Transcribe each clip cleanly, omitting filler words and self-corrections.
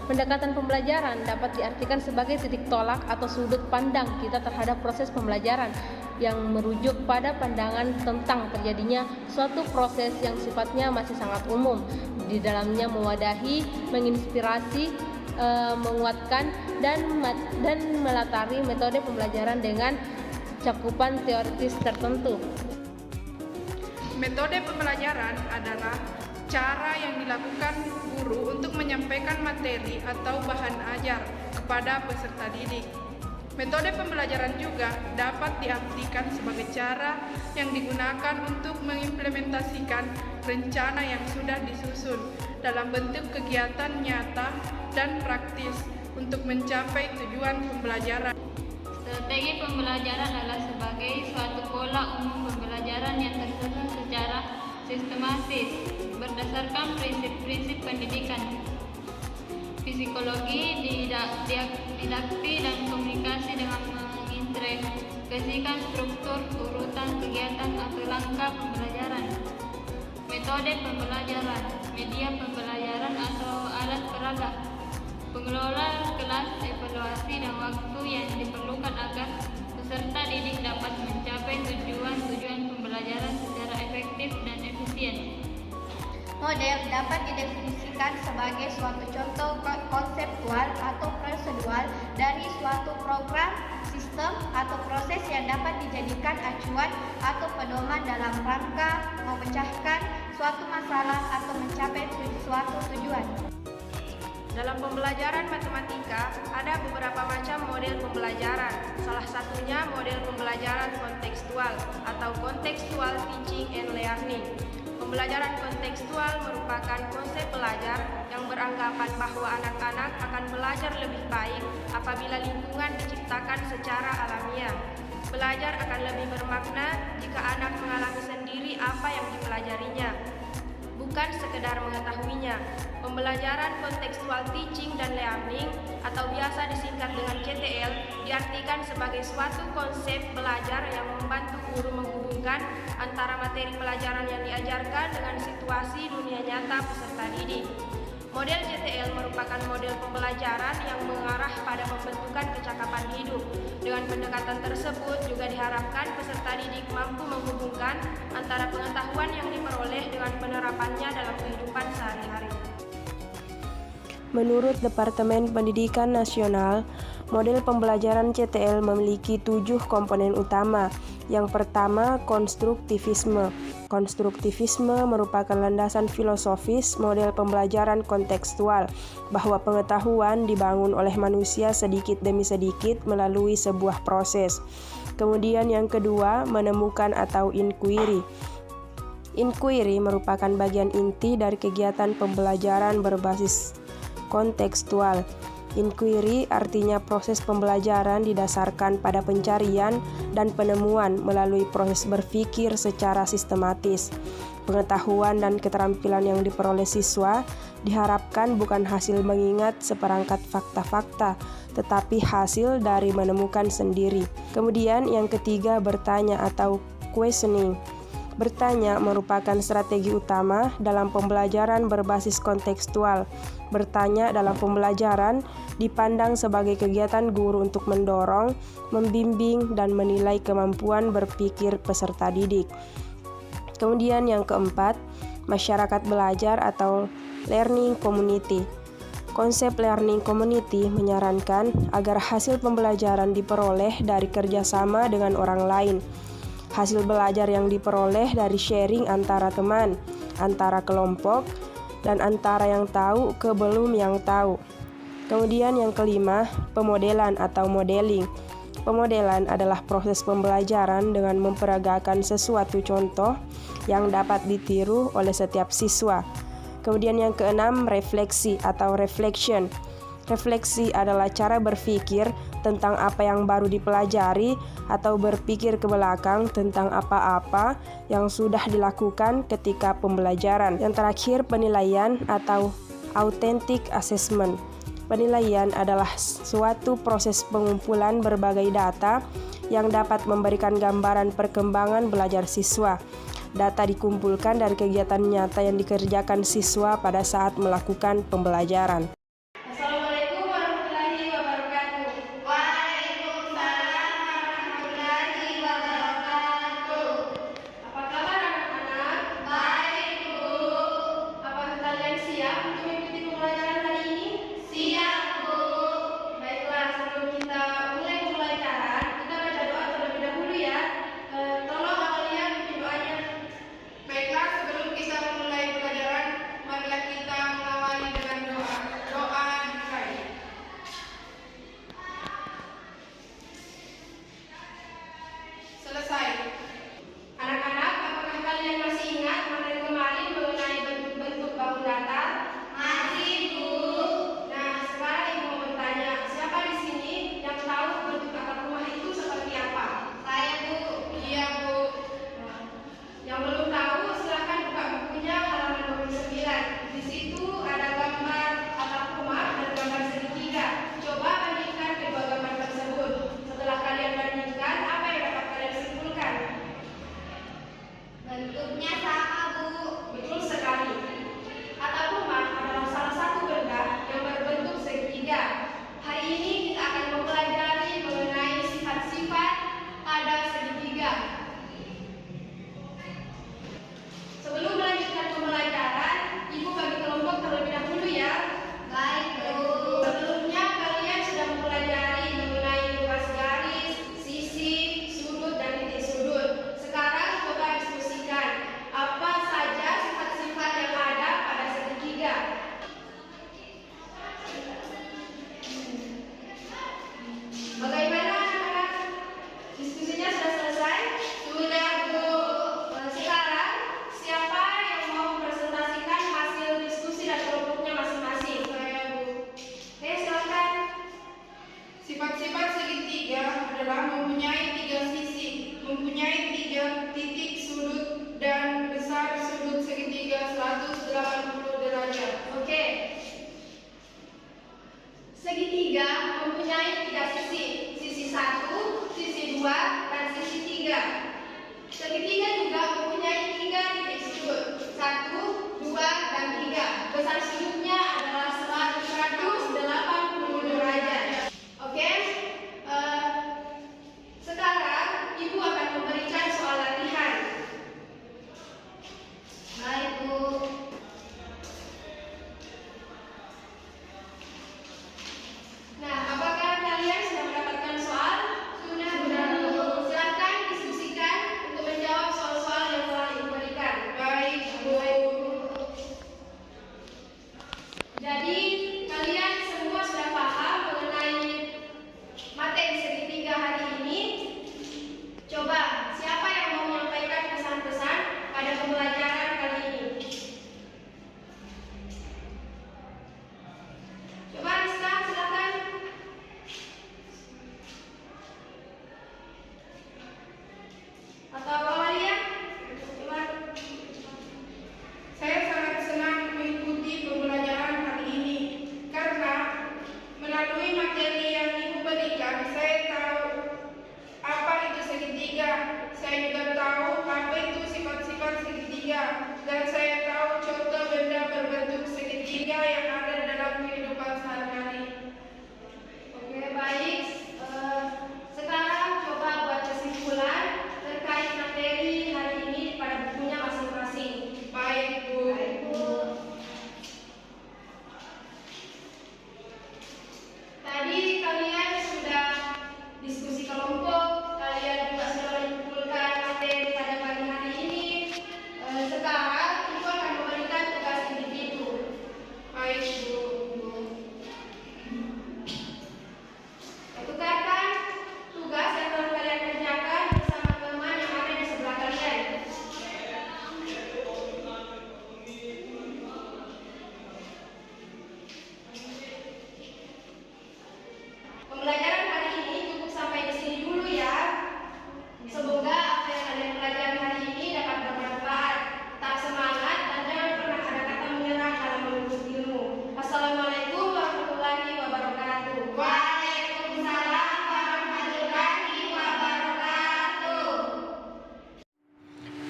Pendekatan pembelajaran dapat diartikan sebagai titik tolak atau sudut pandang kita terhadap proses pembelajaran yang merujuk pada pandangan tentang terjadinya suatu proses yang sifatnya masih sangat umum. Di dalamnya mewadahi, menginspirasi, menguatkan, dan melatari metode pembelajaran dengan cakupan teoritis tertentu. Metode pembelajaran adalah cara yang dilakukan guru untuk menyampaikan materi atau bahan ajar kepada peserta didik. Metode pembelajaran juga dapat diartikan sebagai cara yang digunakan untuk mengimplementasikan rencana yang sudah disusun dalam bentuk kegiatan nyata dan praktis untuk mencapai tujuan pembelajaran. Strategi pembelajaran adalah sebagai suatu pola umum pembelajaran yang tersusun secara sistematis berdasarkan prinsip-prinsip pendidikan, psikologi, didaktik, dan komunikasi dengan mengintegrasikan struktur, urutan kegiatan atau langkah pembelajaran. Metode pembelajaran, media pembelajaran atau alat peraga, pengelola kelas, evaluasi, dan waktu yang diperlukan agar peserta didik dapat mencapai tujuan pembelajaran secara efektif dan efisien. Model dapat didefinisikan sebagai suatu contoh konseptual atau prosedural dari suatu program, sistem, atau proses yang dapat dijadikan acuan atau pedoman dalam rangka memecahkan suatu masalah atau mencapai suatu tujuan. Dalam pembelajaran matematika, ada beberapa macam model pembelajaran. Salah satunya model pembelajaran kontekstual atau contextual teaching and learning. Pembelajaran kontekstual merupakan konsep belajar yang beranggapan bahwa anak-anak akan belajar lebih baik apabila lingkungan diciptakan secara alamiah. Belajar akan lebih bermakna jika anak mengalami sendiri apa yang dipelajarinya, bukan sekedar mengetahuinya. Pembelajaran kontekstual teaching dan learning atau biasa disingkat dengan CTL diartikan sebagai suatu konsep belajar yang membantu guru menghubungkan antara materi pelajaran yang diajarkan dengan situasi dunia nyata peserta didik. Model CTL merupakan model pembelajaran yang mengarah pada pembentukan kecakapan hidup. Dengan pendekatan tersebut juga diharapkan peserta didik mampu menghubungkan antara pengetahuan yang diperoleh dengan penerapannya dalam kehidupan sehari-hari. Menurut Departemen Pendidikan Nasional, model pembelajaran CTL memiliki 7 komponen utama. Yang pertama, konstruktivisme. Konstruktivisme merupakan landasan filosofis model pembelajaran kontekstual, bahwa pengetahuan dibangun oleh manusia sedikit demi sedikit melalui sebuah proses. Kemudian yang kedua, menemukan atau inquiry. Inquiry merupakan bagian inti dari kegiatan pembelajaran berbasis kontekstual. Inquiry artinya proses pembelajaran didasarkan pada pencarian dan penemuan melalui proses berpikir secara sistematis. Pengetahuan dan keterampilan yang diperoleh siswa diharapkan bukan hasil mengingat seperangkat fakta-fakta, tetapi hasil dari menemukan sendiri. Kemudian yang ketiga, bertanya atau questioning. Bertanya merupakan strategi utama dalam pembelajaran berbasis kontekstual. Bertanya dalam pembelajaran dipandang sebagai kegiatan guru untuk mendorong, membimbing, dan menilai kemampuan berpikir peserta didik. Kemudian yang keempat, masyarakat belajar atau learning community. Konsep learning community menyarankan agar hasil pembelajaran diperoleh dari kerjasama dengan orang lain. Hasil belajar yang diperoleh dari sharing antara teman, antara kelompok, dan antara yang tahu ke belum yang tahu. Kemudian yang kelima, pemodelan atau modeling. Pemodelan adalah proses pembelajaran dengan memperagakan sesuatu contoh yang dapat ditiru oleh setiap siswa. Kemudian yang keenam, refleksi atau reflection. Refleksi adalah cara berpikir tentang apa yang baru dipelajari atau berpikir ke belakang tentang apa-apa yang sudah dilakukan ketika pembelajaran. Yang terakhir, penilaian atau authentic assessment. Penilaian adalah suatu proses pengumpulan berbagai data yang dapat memberikan gambaran perkembangan belajar siswa. Data dikumpulkan dari kegiatan nyata yang dikerjakan siswa pada saat melakukan pembelajaran. Assalamualaikum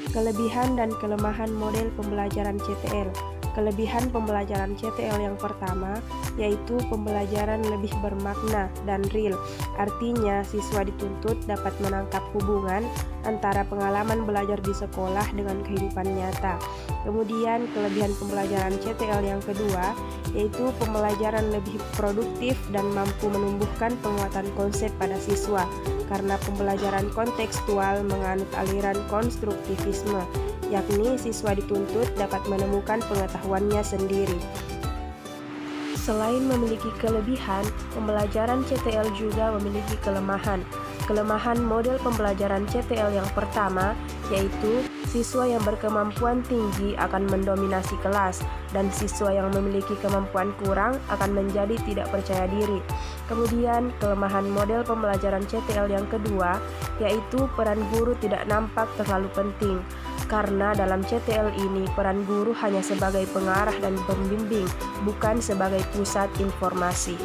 Kelebihan dan kelemahan model pembelajaran CTL. Kelebihan pembelajaran CTL yang pertama yaitu pembelajaran lebih bermakna dan real. Artinya, siswa dituntut dapat menangkap hubungan antara pengalaman belajar di sekolah dengan kehidupan nyata. Kemudian, kelebihan pembelajaran CTL yang kedua yaitu pembelajaran lebih produktif dan mampu menumbuhkan penguatan konsep pada siswa karena pembelajaran kontekstual menganut aliran konstruktivisme, yakni siswa dituntut dapat menemukan pengetahuannya sendiri. Selain memiliki kelebihan, pembelajaran CTL juga memiliki kelemahan. Kelemahan model pembelajaran CTL yang pertama yaitu siswa yang berkemampuan tinggi akan mendominasi kelas dan siswa yang memiliki kemampuan kurang akan menjadi tidak percaya diri. Kemudian, kelemahan model pembelajaran CTL yang kedua yaitu peran guru tidak nampak terlalu penting. Karena dalam CTL ini peran guru hanya sebagai pengarah dan pembimbing, bukan sebagai pusat informasi.